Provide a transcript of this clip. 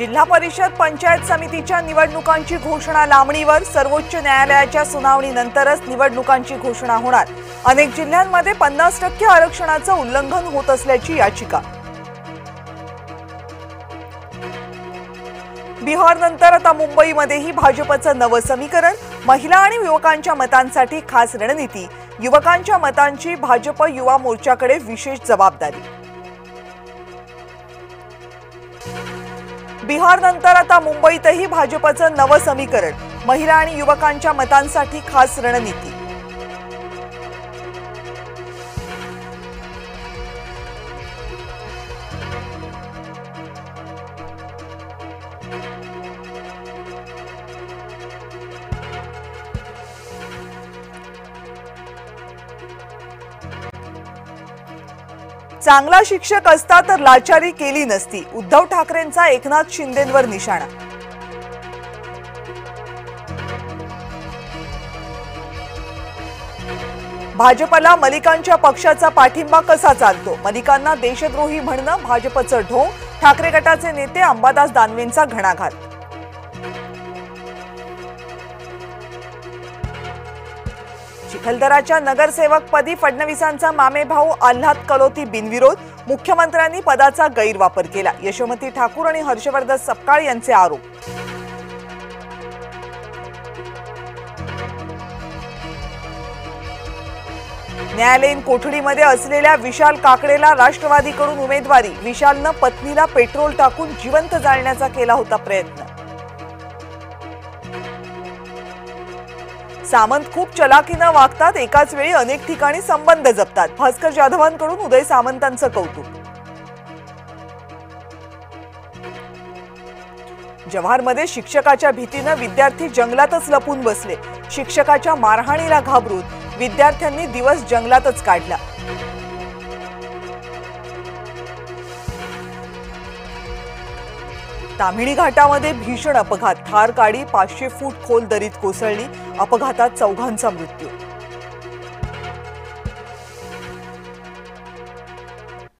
जिल्हा परिषद पंचायत समितीच्या निवडणुकांची घोषणा लांबणीवर। सर्वोच्च न्यायालयाच्या सुनावणीनंतरच निवडणुकांची घोषणा होणार। अनेक जिल्ह्यांमध्ये 50% आरक्षणाचं उल्लंघन होत असल्याची याचिका। बिहारनंतर आता मुंबईमध्येही भाजपचं नवं समीकरण। महिला आणि युवकांच्या मतांसाठी खास रणनीती। युवकांच्या मतांची भाजप युवा मोर्चाकडे विशेष जबाबदारी। बिहारनंतर आता मुंबईतही भाजपचं नवं समीकरण। महिला आणि युवकांच्या मतांसाठी खास रणनीती। चांगला शिक्षक असता तर लाचारी केली नसती। उद्धव ठाकरेंचा एकनाथ शिंदेंवर निशाणा। भाजपला मलिकांच्या पक्षाचा पाठिंबा कसा चालतो? मलिकांना देशद्रोही म्हणणं भाजपचं ढोंग। ठाकरे गटाचे नेते अंबादास दानवेंचा घणाघात। चिखलदराच्या नगरसेवकपदी फडणवीसांचा मामेभाऊ आल्हाद कलोती बिनविरोध। मुख्यमंत्र्यांनी पदाचा गैरवापर केला। यशोमती ठाकूर आणि हर्षवर्धन सपकाळ यांचे आरोप। न्यायालयीन कोठडीमध्ये असलेल्या विशाल काकडेला राष्ट्रवादीकडून उमेदवारी। विशालनं पत्नीला पेट्रोल टाकून जिवंत जाळण्याचा केला होता प्रयत्न। सामंत खूप चलाकीनं वागतात। एकाच वेळी अनेक ठिकाणी संबंध जपतात। भास्कर जाधवांकडून उदय सामंतांचं कौतुक। जव्हारमध्ये शिक्षकाच्या भीतीनं विद्यार्थी जंगलातच लपून बसले। शिक्षकाच्या मारहाणीला घाबरून विद्यार्थ्यांनी दिवस जंगलातच काढला। ताम्हिणी घाटामध्ये भीषण अपघात। थार गाडी 500 फूट खोल दरीत कोसळली। अपघातात 4 मृत्यू।